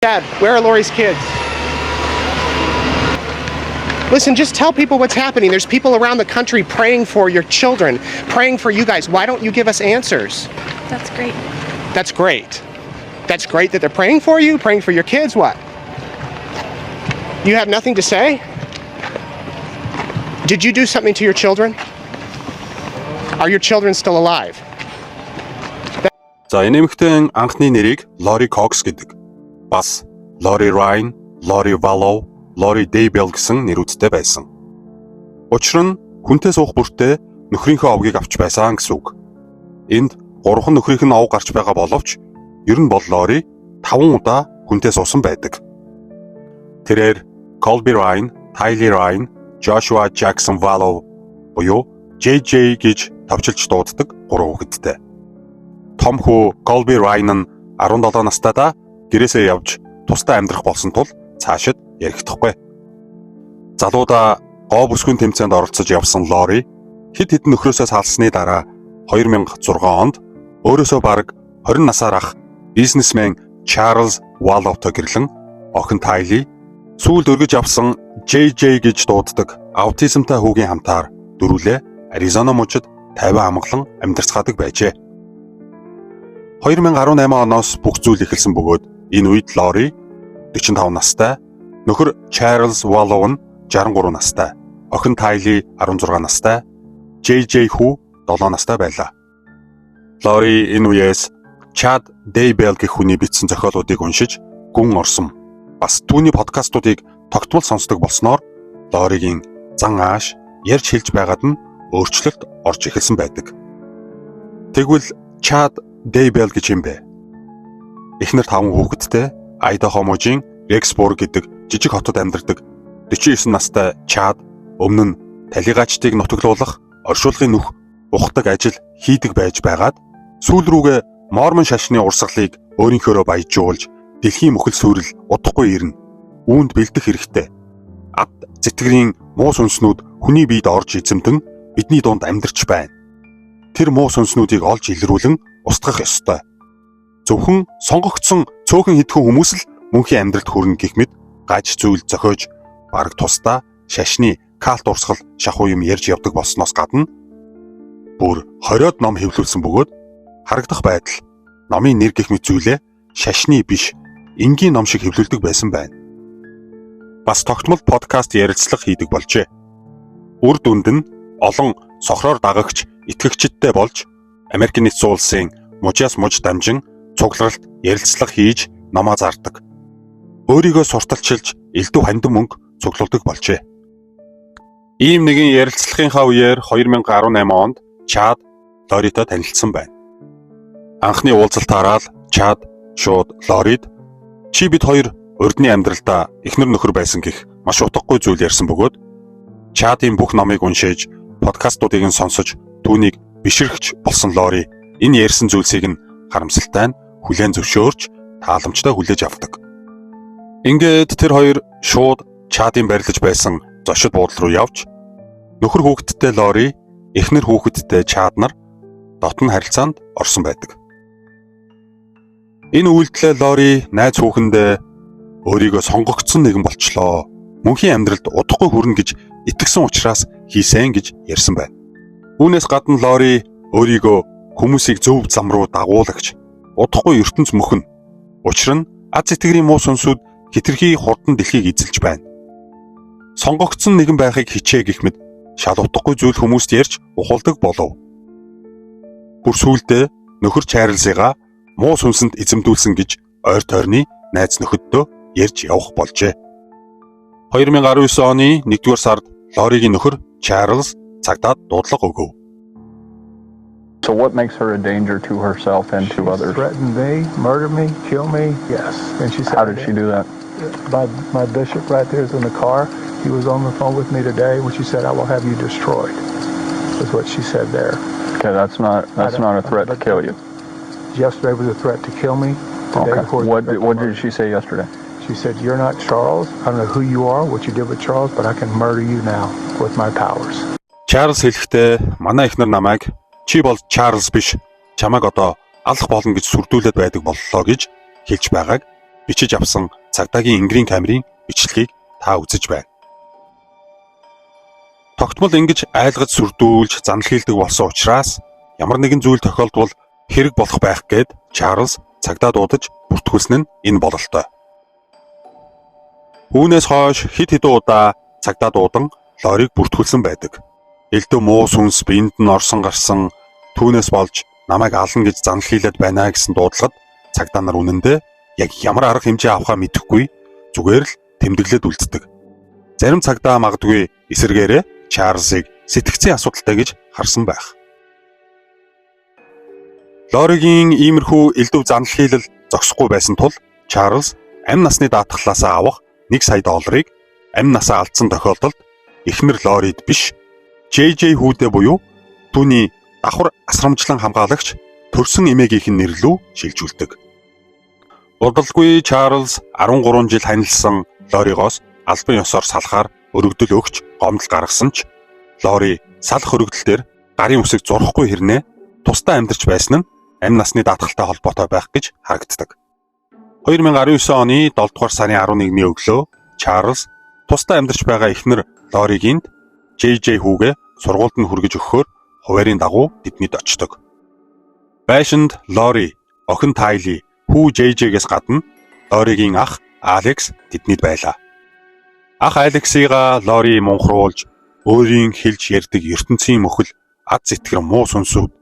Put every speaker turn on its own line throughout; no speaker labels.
Dad, where are Lori's kids? Listen, just tell people what's happening. There's people around the country praying for your children, praying for you guys. Why don't you give us answers?
That's great.
That's great. That's great that they're praying for you, praying for your kids. What? You have nothing to say? Did you do something to your children? Are your children still alive?
За энэ эмэгтэй анхны нэрийг Lori Cox гэдэг. Бас Lori Ryan, Lori Vallow, Lori Daybell гэсэн нэрүүдтэй байсан. Учир нь хүнтэй суух бүртээ нөхрийнхөө овгийг авч байсан гэсэн үг. Энд гурван нөхрийнх нь ов гарч байгаа боловч ер нь бол Lori 5 удаа хүнтэй суусан байдаг. Тэрээр Colby Ryan, Tylee Ryan, Joshua Jackson Vallow буюу JJ гэж товчилж дууддаг 3 хүүхэдтэй. Том хүү Colby Ryan нь 17 настайдаа гэрээсээ явж тусдаа амьдрах болсон тул цаашид ярихдаггүй. Залуудаа гоо бүсгүйн тэмцээнд оролцож явсан Lori хэд хэдэн нөхрөөсөө салсны дараа 2006 онд өөрөөсөө бараг 20 насаар ах бизнесмен Charles Wallowтой гэрлэн охин Tylee сүүлд өргөж авсан JJ гэж дууддаг аутизмтай хүүгийн хамтаар дөрвөлээ Аризона мужид 50 амгалан амьдарцгаадаг байжээ. 2018 оноос бүх зүйл эхэлсэн бөгөөд энэ үед Lori 45 настай, нөхөр Charles Wallow нь 63 настай, охин Tylee 16 настай, JJ хүү 7 настай байлаа. Lori энэ үеэс Chad Daybell гэх хүний бичсэн зохиолуудыг уншиж гүн орсон. Бас түүний подкастуудыг тогтмол сонсдог болсноор Loriгийн зан ааш ярьж хэлж байгаад нь өөрчлөлт орж эхэлсэн байдаг. Тэгвэл Chad Daybell гэж юм бэ? Эхнэр 5 хүүхэдтэй Idaho мужийн Rexburg гэдэг жижиг хотод амьдардаг 49 настай Chad өмнө нь талигаачдыг нутаглуулах оршуулгын нүх ухдаг ажил хийдэг байж байгаад сүүл рүүгээ Мормон шашны урсгалыг өөрийнхөөрөө баяжуулж дэлхийн мөхөл сүрэл удахгүй ирнэ. Үүнд бэлдэх хэрэгтэй. Ад зэтгэрийн муу сүнснүүд хүний биед орж эзэмдэн бидний дунд амьдарч байна. Тэр муу сүнснүүдийг олж илрүүлэн устгах ёстой. Зөвхөн сонгогдсон цөөхөн хэдхэн хүмүүс л мөнхийн амьдралд хүрнэ гэх мэт гаж зүйл зохиож бараг тусдаа шашны калт урсгал шахуу юм ярьж явдаг болсноос гадна бүр 20-од ном хэвлүүлсэн бөгөөд харагдах байдал номын нэр гэх мэт зүйлээ шашны биш энгийн ном шиг хэвлүүлдэг байсан байна. Бас тогтмол подкаст ярилцлага хийдэг болжээ. Үр дүнд нь олон сохроор дагагч итгэгчдтэй болж Америк нэгдсэн улсын мужаас муж дамжин цугларалт ярилцлага хийж номоо зардаг. Өөрийгөө сурталчилж элдв хандин мөнгө цуглуулдаг болжээ. Ийм нэгэн ярилцлагынхаа үеэр 2018 онд Chad Loriтой танилцсан байна. Анхны уулзалтаараа л Chad шууд Loriд чи бид хоёр урдны амьдралдаа эхнэр нөхөр байсан гэх маш утгагүй зүйл ярьсан бөгөөд Chad-ийн бүх номыг уншиж подкастуудыг нь сонсож түүнийг бишрэгч болсон Lori энэ ярьсан зүйлсийг нь харамсалтай нь хүлээн зөвшөөрч тааламжтай хүлээж авдаг. Ингээд тэр хоёр шууд Chad-ийн барилж байсан зочид буудлын руу явж нөхөр хүүхэдтэй Lori, эхнэр хүүхэдтэй Chad нар дотн харилцаанд орсон байдаг. Энэ үйлдэлээ Lori найз хүүхэндээ өөрийгөө сонгогдсон нэгэн болчлоо. Мөнхийн амьдралд удахгүй хүрнэ гэж итгэсэн учраас хийсэн гэж ярьсан байна. Үүнээс гадна Lori өөрийгөө хүмүүсийг зөв зам руу дагуулагч, удахгүй ертөнц мөхөн. Учир нь аз сэтгэрийн муу сүнсүүд хэтэрхий хурдан дэлхийг эзэлж байна. Сонгогдсон нэгэн байхыг хичээ гэх мэт шал утгагүй зүйл хүмүүст ярьж ухуулдаг болов. Бүр сүүлдээ нөхөр Чарльзыгаа муу сүнсэнд эзэмдүүлсэн гэж ойр тойрны найз нөхөддөө ярьж явах болжээ. 2019 оны 1-р сард Loriгийн нөхөр Charles цагдаад дуудлага өгөв.
So what makes her a danger to herself and to others?
Threatened me, murder me, kill me. Yes. And she said,
how did she do that?
My bishop right there is in the car. He was on the phone with me today when she said, "I will have you destroyed." Is what she said there.
Okay, that's not a threat to kill you.
Yesterday was a threat to kill me.
Okay. What did she say yesterday?
She said, "You're not Charles. I don't know who you are, what you did with Charles, but I can murder you now with my powers."
Charles хэлэхдээ манай эхнэр намайг чи бол Charles биш, чамайг одоо алах болно гэж сүрдүүлээд байдаг боллоо гэж хэлж байгааг бичиж авсан цагдаагийн энгэрийн камерын бичлэгийг та үзэж байна. Тогтмол ингэж айлгаж сүрдүүлж занал хийлдэг болсон учраас ямар нэгэн зүйл тохиолдвол хэрэг болох байх гээд Чарлз цагдаа дуудаж бүртгүүлсэн нь энэ бололтой. Үүнээс хойш хэд хэдэн удаа цагдаа дуудан Лориг бүртгүүлсэн байдаг. Элдв муу сүнс биенд нь орсон гарсан түүнээс болж намайг ална гэж занал хийлээд байна гэсэн дуудлагад цагдаа нар үнэндээ яг ямар арга хэмжээ авахаа мэдэхгүй зүгээр л тэмдэглээд үлддэг. Зарим цагдаа магадгүй эсэргээрээ Чарлзыг сэтгцийн асуудалтай гэж харсан байх. Лоригийн иймэрхүү элдв занал хийлэл зогсохгүй байсан тул Чарлз амь насны даатгалаасаа авах $1,000,000-ыг амь насаа алдсан тохиолдолд эхнэр Лорид биш JJ хүүдээ буюу түүний давхар асрамжлан хамгаалагч төрсөн эмээгийнх нь нэрлүү шилжүүлдэг. Удалгүй Чарлз 13 жил ханилсан Лоригоос албан ёсоор салахаар өргөдөл өгч гомдол гаргасан ч Лори салах өргөдөл дээр гарын үсэг зурхгүй хэрнээ тусдаа амьдарч байсан нь амь насны даатгалтай холбоотой байх гэж харагддаг. 2019 оны 7 дугаар сарын 11-ний өглөө Чарлз тусдаа амьдарч байгаа эхнэр Лоригийн JJ хүүгээ сургуульд нь хүргэж өгөхөөр хуваарийн дагуу тэднийд очдог. Байшинд Лори, охин Тайли, хүү JJ-гээс гадна Лоригийн ах Алекс тэднийд байлаа. Ах Алексига Лори мунхруулж өөрийн хэлж ярьдаг ертөнцийн мөхөл ад зэтгэр муу сүнсүүд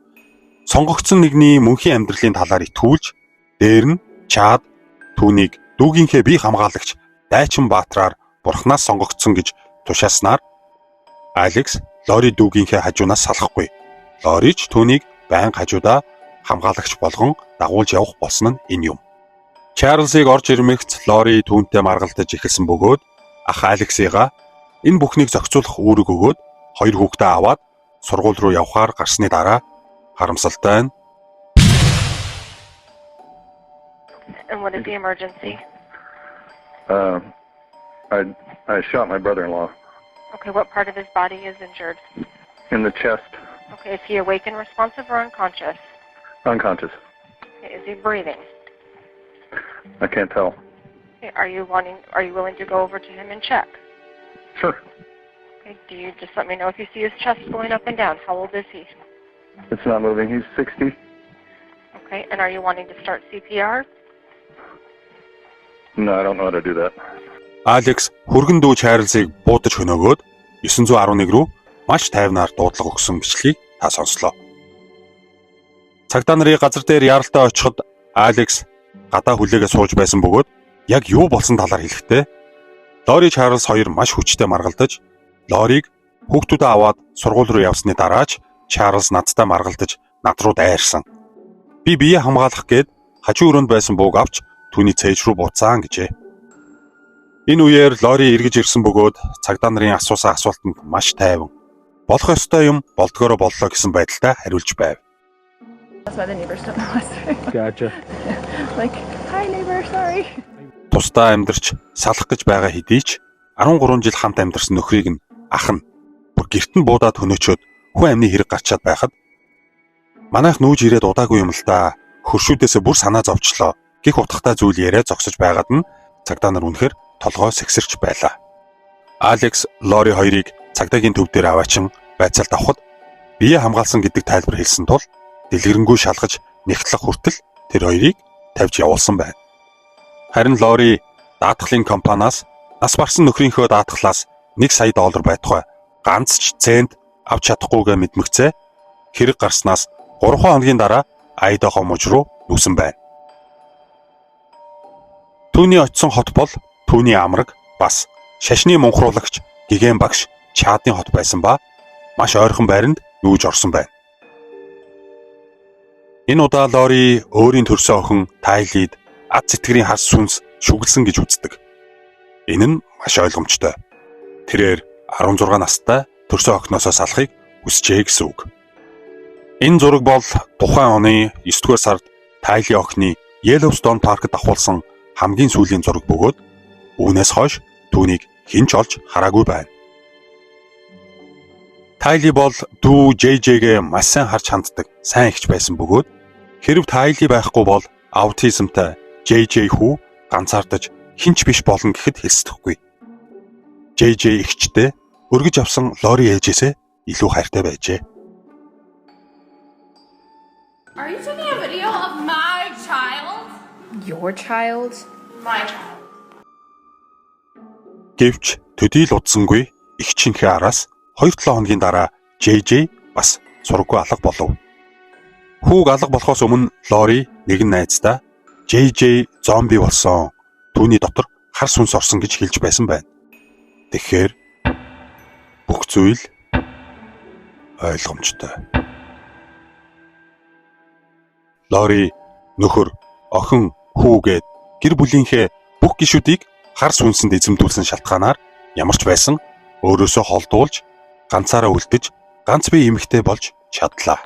сонгогдсон нэгний мөнхийн амьдралын талаар итгүүлж дээр нь Чад түүнийг дүүгийнхээ бие хамгаалагч Дайчин Баатраар бурхнаас сонгогдсон гэж тушааснаар Алекс Лори дүүгийнхээ хажуунаас салахгүй. Лори ч түүнийг байнга хажуудаа хамгаалагч болгон дагуулж явах болсон нь энэ юм. Чарлзыг орж ирмэгц Лори түүнтэй маргалдаж эхэлсэн бөгөөд ах Алексига энэ бүхнийг зохицуулах үүрэг өгөөд хоёр хүүхдээ аваад сургууль руу явхаар гарсны дараа харамсалтай нь
And what is the emergency?
I shot my brother-in-law
Okay, what part of his body is injured?
in the chest,
Okay, is he awake and responsive or unconscious?
unconscious.
Okay, is he breathing?
I can't tell.
Okay, are you willing to go over to him and check?
Sure.
Okay, do you just let me know if you see his chest going up and down? How old is he?
It's not moving. He's 60.
Okay, and are you wanting to start CPR?
No, I don't know how to do that.
Алекс хүргэн дүү Чарлзыг буудаж хөнөөгөөд 911 рүү маш тайвнаар дуудлага өгсөн бичлэгийг та сонслоо. Цагдаа нарын газар дээр яаралтай очиход Алекс гадаа хүлээгээ сууж байсан бөгөөд яг юу болсон талаар хэлэхдээ Лори Чарлз хоёр маш хүчтэй маргалдаж Лориг хүүхдүүдээ аваад сургууль руу явсны дараач Чарлз надтай маргалдаж над руу дайрсан. Би бие хамгаалах гээд хажуу өрөөнд байсан бууг авч түүний цээж рүү буцаан гэжээ. Энэ үеэр Лори эргэж ирсэн бөгөөд цагдаа нарын асуусан асуултанд маш тайван болох ёстой юм болдгоороо боллоо гэсэн байдалтай хариулж байв.
That's why the neighbors don't know us.
Gotcha.
Like, hi neighbor, sorry.
Тусдаа амьдарч салах гэж байгаа хэдий ч 13 жил хамт амьдарсан нөхрийг нь ах нь бүр гэрт нь буудаад хөнөөчөөд хүн амны хэрэг гарчаад байхад манайх нүүж ирээд удаагүй юм л да. Хөршүүдээсээ бүр санаа зовчлоо. Гэх утгатай зүйл яриа зогсож байгаад нь цагдаа нар үнэхээр толгой сэгсэрч байлаа. Алекс Лори хоёрыг цагдаагийн төв дээр аваачин байцаалд авахд бие хамгаалсан гэдэг тайлбар хэлсэн тул дэлгэрэнгүй шалгаж нэгтлэх хүртэл тэр хоёрыг тавьж явуулсан байна. Харин Лори даатгалын компаниас нас барсан нөхрийнхөө даатгалаас $1,000,000 байтугай ганц ч цент авч чадахгүйгээ мэдмэгцээ хэрэг гарснаас 3 хоногийн дараа Айдахо муж руу нүүсэн байна. Түүний очисон хот бол түүний амраг бас шашны мунхруулагч гигэн багш Чадны хот байсан ба маш ойрхон байранд нүүж орсон байна. Энэ удаа Лори өөрийн төрсөн охин Тайлид ад зэтгэрийн хас сүнс шүглсэн гэж үздэг. Энэ нь маш ойлгомжтой. Тэрээр 16 настай төрсөн охиноосоо салахыг хүсжээ гэсэн үг. Энэ зураг бол тухайн оны 9-р сард Тайли охины Yellowstone паркт авахулсан хамгийн сүүлийн зураг бөгөөд үүнээс хойш түүнийг хэн ч олж хараагүй байна. Тайли бол дүү JJ-гээ маш сайн харж ханддаг сайн эгч байсан бөгөөд хэрв Тайли байхгүй бол аутизмтай JJ хүү ганцаардаж хинч биш болно гэхэд хэлсдэхгүй. JJ эгчтэй өргөж авсан Лори ээжээсээ илүү хайртай байжээ.
Are you taking a video of my child?
Your child?
My child.
Гэвч төдий л удсангүй эгчийнхээ араас 2-7 хоногийн дараа JJ бас сургуу алга болов. Хүүг алга болохоос өмнө Лори нэгэн найздаа JJ зомби болсон. Түүний дотор хар сүнс орсон гэж хэлж байсан байна. Тэгэхээр бүх зүйл ойлгомжтой. Лори нөхөр, охин, хүүгээд гэр бүлийнхээ бүх гишүүдийг хар сүнсэнд эзэмдүүлсэн шалтгаанаар ямар ч байсан өөрөөсөө холдуулж ганцаараа үлдэж ганц бие эмэгтэй болж чадлаа.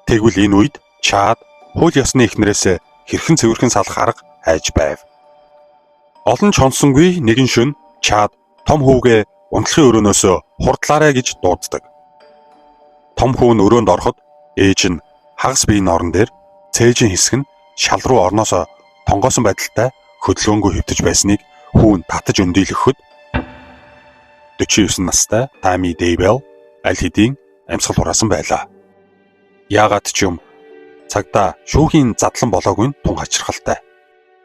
Тэгвэл энэ үед Чад хууль ёсны эхнэрээс хэрхэн цэвэрхэн салах арга хайж байв. Олон ч хонсонгүй нэгэн шөнө Чад том хүүгээ унтлахын өрөөнөөсөө хурдлаарай гэж дууддаг. Том хүү нь өрөөнд ороход ээж нь хагас биеийн орон дээр цээжин хэсэг нь шал руу орноосоо тонгоосон байдалтай хөдөлгөөнгүй хөвтөж байсныг хүү нь татаж өндийлөхөд 49 настай Тами Дэйбел аль хэдийн амьсгал хураасан байлаа. Яагаад ч юм цагдаа шүүхийн задлан болоогүй нь тун хачирхалтай.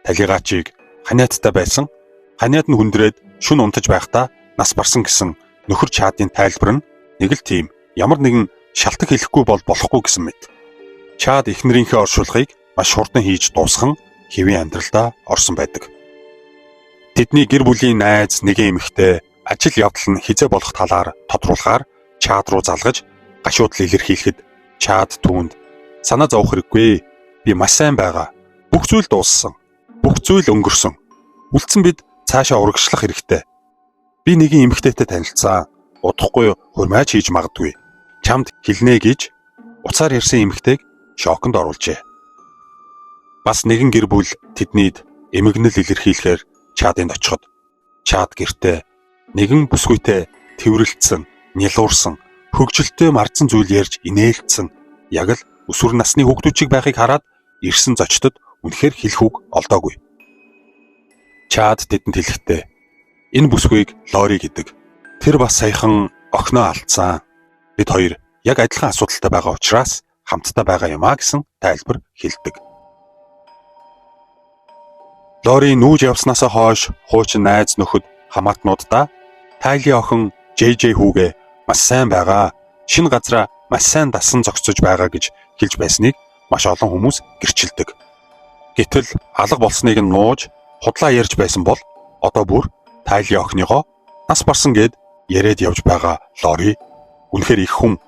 Талигаачийг ханиадтай байсан, ханиад нь хүндрээд шүн унтаж байхдаа нас барсан гэсэн нөхөр Чадын тайлбар нь нэг л тийм ямар нэгэн шалтак хэлэхгүй болохгүй гэсэн мэт. Чад эхнэрийнхээ оршуулгыг маш хурдан хийж дуусган хэвийн амьдралдаа орсон байдаг. Тэдний гэр бүлийн найз нэгэн эмэгтэй ажил явдал нь хизээ болох талаар тодруулахаар Чад руу залгаж гашуудлыг илэрхийлэхэд Чад түүнд санаа зовох хэрэггүй. Би маш сайн байгаа. Бүх зүйл дууссан. Бүх зүйл өнгөрсөн. Үлдсэн бид цаашаа урагшлах хэрэгтэй. Би нэгэн эмэгтэйтэй танилцсан. Удахгүй хурмайч хийж магадгүй. Чамд хэлнэ гэж уцаар ярьсан эмэгтэйг шоконд оруулжээ. Бас нэгэн гэр бүл тэднийд эмгэнэл илэрхийлэхээр Чадынд очиход Чад гэртээ нэгэн бүсгүйтэй тэврэлтсэн, нялуурсан, хөгжилтэй мардсан зүйл ярьж инээлтсэн яг л өсвөр насны хүүхдүүчиг байхыг хараад ирсэн зочдод үнэхээр хэлэх үг олдоогүй. Чад тэдэнд хэлэхдээ энэ бүсгүйг Лори гэдэг. Тэр бас саяхан охиноо алдсан. Бид хоёр яг адилхан асуудалтай байгаа учраас хамтдаа байгаа юм а гэсэн тайлбар хэлдэг. Лори нүүж явснаасаа хойш хуучин найз нөхөд хамаатнуудаа Тайли охин JJ хүүгээ маш сайн байгаа. Шинэ газараа маш сайн дасан зогсож байгаа гэж хэлж байсныг маш олон хүмүүс гэрчилдэг. Гэтэл алга болсныг нь нууж худлаа ярьж байсан бол одоо бүр Тайли охиныгоо нас барсан гэд яриад явж байгаа Лори үнэхээр их хүн,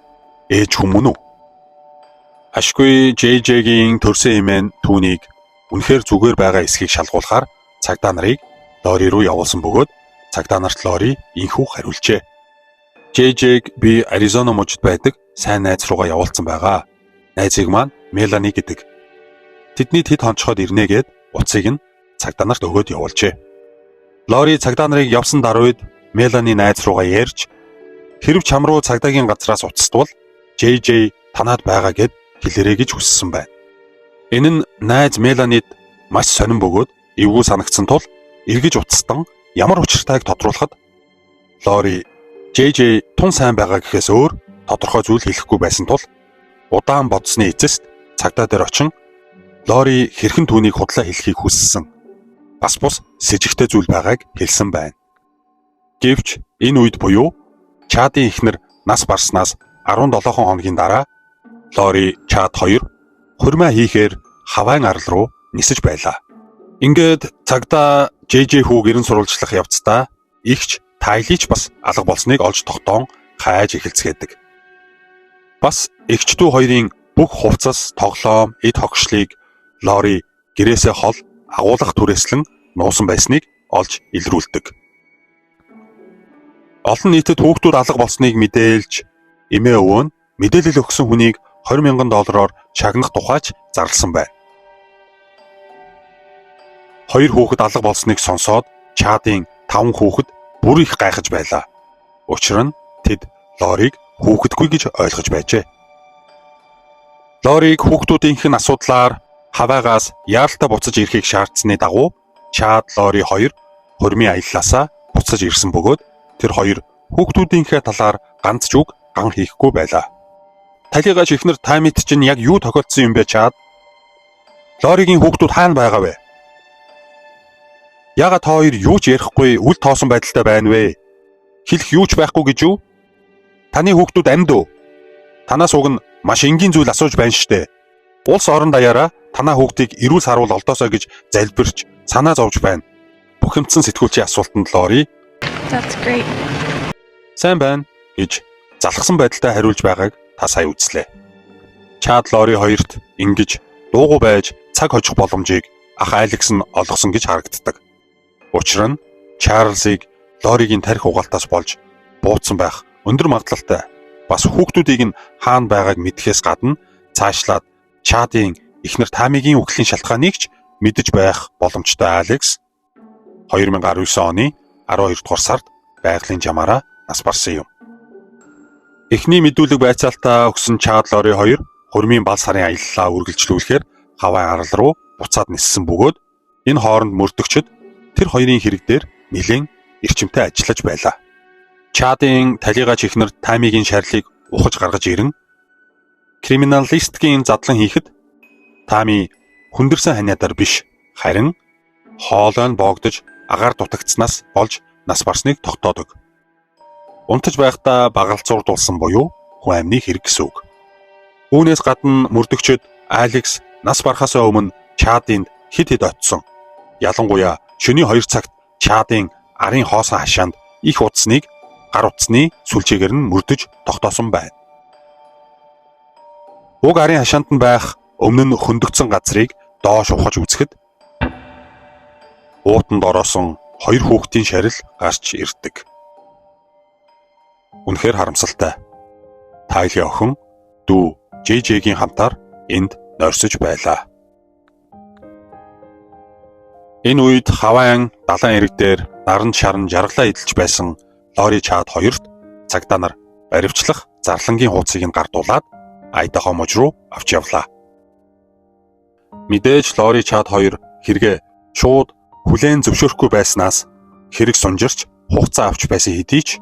ээж хүмүүн үү? Ашгүй JJ-гийн төрсөн эмээн түүнийг үнэхээр зүгээр байгаа эсхийг шалгуулахаар цагдаа нарыг Лори руу явуулсан бөгөөд цагдаа нарт Лори инхүү хариулжээ. JJ-г би Аризона мужид байдаг сайн найз руугаа явуулсан байгаа. Найзыг маань Мелани гэдэг. Тэдний хэд хонцоход ирнэгээд уцыг нь цагдаа нарт өгөөд явуулжээ. Лори цагдаа нарыг явсан даруйд Мелани найз руугаа ярьж хэрв чам руу цагдаагийн газраас уцтвал JJ танаад байгаа гэд хэлээрэй гэж хүссэн байна. Энэ нь найз Меланид маш сонирн бөгөөд эвгүй санагдсан тул эргэж уцтан ямар учиртайг тодруулахад Лори JJ тун сайн байгаа гэхээс өөр тодорхой зүйл хэлэхгүй байсан тул удаан бодсны эцэст цагдаа дээр очин Лори хэрхэн түүнийг худлаа хэлхийг хүссэн. Бас бус сэжигтэй зүйл байгааг хэлсэн байна. Гэвч энэ үед буюу Чадын эхнэр нас барснаас 17 хоногийн дараа Лори Чад 2 хурмаа хийхээр хавайн арал руу нисэж байлаа. Ингээд цагдаа JJ хүүг ерэн сурвалжлах явцдаа игч Тайлич бас алга болсныг олж тогтоон хайж эхэлцгээдэг. Бас эгчдүү хоёрын бүх хувцас, тоглоом, эд хогшлыг Лори гэрээсээ хол агуулгах түрээслэн нуусан байсныг олж илрүүлдэг. Олон нийтэд хүүхдүүд алга болсныг мэдээлж эмээ өвөө нь мэдээлэл өгсөн хүнийг $20,000 шагнах тухайч зарласан байна. Хоёр хүүхэд алга болсныг сонсоод Чадын 5 хүүхэд бүр их гайхаж байлаа. Учир нь тэд Лориг хүүхэдгүй гэж ойлгож байжээ. Лориг хүүхдүүдийнх нь асуудлаар хаваагаас яаралтай буцаж ирэхийг шаардсаны дагуу Чад Лори хоёр хурмын аяллаасаа буцаж ирсэн бөгөөд тэр хоёр хүүхдүүдийнхээ талаар ганц ч үг ган хийхгүй байлаа. Талигач эхнэр Тамит чинь яг юу тохиолдсон юм бэ Чад? Лоригийн хүүхдүүд хаана байгаа вэ? Яагаад та хоёр юу ч ярихгүй үл тоосон байдалтай байна вэ? Хэлэх юу ч байхгүй гэж юу? Таны хүүхдүүд амьд уу? Танаас уг нь маш энгийн зүйл асууж байна штэ. Улс орон даяараа танаа хүүхдийг эрүүл сарвал олдоосоо гэж залбирч санаа зовж байна. Бухимдсан сэтгүүлчийн асуултанд Лори
That's great.
сайн байна гэж залхсан байдалтай хариулж байгааг та сая үзлээ. Чад Лори хоёрт ингэж дуугүй байж цаг хожих боломжийг ах Алекс нь олгосон гэж харагддаг. Учир нь Чарльзыг Лоригийн тарих угаалтаас болж буудсан байх өндөр магадлалтай. Бас хүүхдүүдийг нь хаана байгааг мэдхээс гадна цаашлаад Чадын эхнэр Тамигийн үхлийн шалтгааныг ч мэдэж байх боломжтой Алекс 2019 оны 12 дугаар сард байгалийн жамаараа нас барсан юм. Эхний мэдүүлэг байцаалтаа өгсөн Чад Лори хоёр хурмын бал сарын аяллаа үргэлжлүүлэхээр хавайн арал руу буцаад ниссэн бөгөөд энэ хооронд мөрдөгчд тэр хоёрын хэрэг дээр нэлээд эрчимтэй ажиллаж байлаа. Чадын талигач эхнэр Тамигийн шарилыг ухаж гаргаж ирэн криминалистикийн задлан хийхэд Тами хүндэрсэн ханиадар биш харин хоолой нь боогдож агаар дутагдсанаас болж нас барсныг тогтоодог. Унтаж байхдаа багалцуурдулсан буюу хүн амны хэрэг гэсэн үг. Үүнээс гадна мөрдөгчд Алекс нас барахаас өмнө Чадынд хэд очсон. Ялангуяа шөнийн 2 цагт Чадын арын хоосон хашаанд их утасныг гар утасны сүлжээгээр нь мөрдөж тогтоосон байна. Уг арын хашаанд нь байх өмнө нь хөндөгдсөн газрыг доош ухаж үзэхэд уутанд ороосон 2 хүүхдийн шарил гарч ирдэг. Үнэхээр харамсалтай. Тайлын охин дүү JJ-гийн хамтаар энд нойрсож байлаа. Энэ үед хавайн далайн эрэг дээр наран шаран жаргалаа эдэлж байсан Лори Чад хоёрт цагдаа нар баривчлах зарлангийн хуудсыг нь гардуулаад Айдахо муж руу авч явлаа. Мэдээж Лори Чад хоёр хэрэгэ шууд хүлээн зөвшөөрөхгүй байснаас хэрэг сунжирч хугацаа авч байсан хэдий ч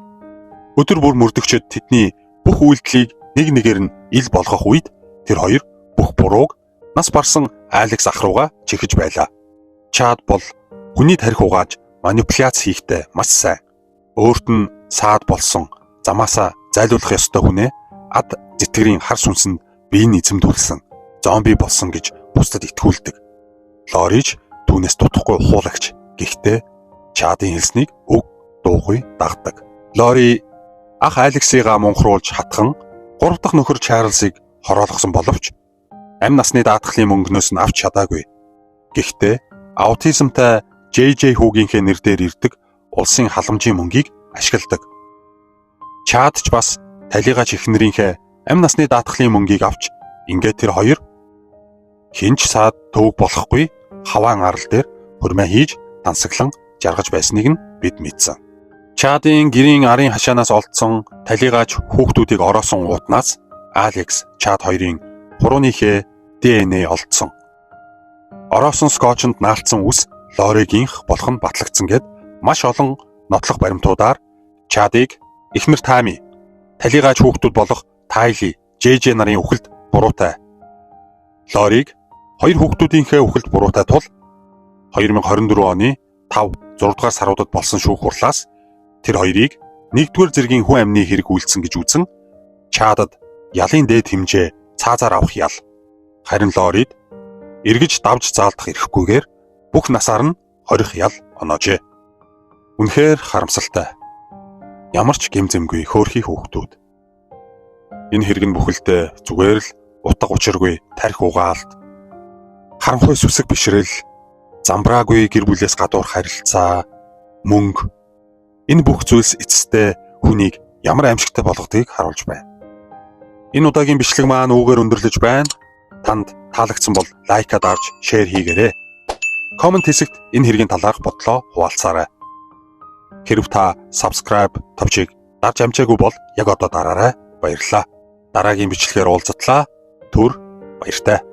өдөр бүр мөрдөгчд тэдний бүх үйлдэлийг нэг нэгээр нь ил болгох үед тэр хоёр бүх бурууг нас барсан Алекс ах руугаа чихэж байлаа. Чад бол хүний тарих угааж манипуляц хийхдээ маш сайн. Өөрт нь саад болсон замаасаа зайлуулах ёстой хүнээ ад зэтгэрийн хар сүнсэнд биеийг эзэмдүүлсэн зомби болсон гэж бусдад итгүүлдэг. Лорич түүнээс дутхгүй хуулагч. Гэхдээ Чадын хэлснийг өг дуугүй дагдаг. Лори ах Алексигаа мунхруулж хатхан 3 дахь нөхөр Чарльзыг хороолгосон боловч амь насны даатгалын мөнгнөөс нь авч чадаагүй. Гэхдээ аутизмтай JJ хүүгийнхээ нэр дээр ирдэг улсын халамжийн мөнгийг ашигладаг. Чад ч бас талигач эхнэрийнхээ амь насны даатгалын мөнгийг авч ингээд тэр хоёр хинч саад төвөг болохгүй хаваан арал дээр хурмаа хийж тансаглан жаргаж байсныг нь бид мэдсэн. Чадын гэрийн арын хашаанаас олдсон талигач хүүхдүүдийг ороосон уутнаас Алекс Чад хоёрын хурууныхээ ДНА олдсон. Ороосон скотчнд наалтсан үс Лоригийнх болох нь батлагдсан гэд маш олон нотлох баримтуудаар Чадыг эхнэр Тами, талигач хүүхдүүд болох Тайли, JJ нарын үхэлд буруутай. Лориг хоёр хүүхдүүдийнхээ үхэлд буруутай тул 2024 оны 5-6 дугаар саруудад болсон шүүх хурлаас тэр хоёрыг 1-р зэргийн хүн амны хэрэг үйлдсэн гэж үзэн Чадад ялын дээд хэмжээ цаазаар авах ял. Харин Лорид эргэж давж заалдах эрхгүйгээр бүх насаар нь хорих ял оноожээ. Үнэхээр харамсалтай. Ямар ч гэмзэмгүй хөөрхий хүүхдүүд. Энэ хэрэг нь бүхэлдээ зүгээр л утга учиргүй тарих угаалт, харанхуй сүсэг бишрэл, замбраагүй гэр бүлээс гадуур харилцаа, мөнгө. Энэ бүх зүйлс эцэстээ хүнийг ямар аимшигтай болгодгийг харуулж байна. Энэ удаагийн бичлэг маань үүгээр өндөрлөж байна. Танд таалагдсан бол лайкад авч шеэр хийгээрэй. Коммент хэсэгт энэ хэргийн талаарх бодлоо хуваалцаарай. Хэрв та subscribe товчийг дарж амжаагүй бол яг одоо дараарай. Баярлалаа. Дараагийн бичлэгээр уулзтлаа. Түр баяртай.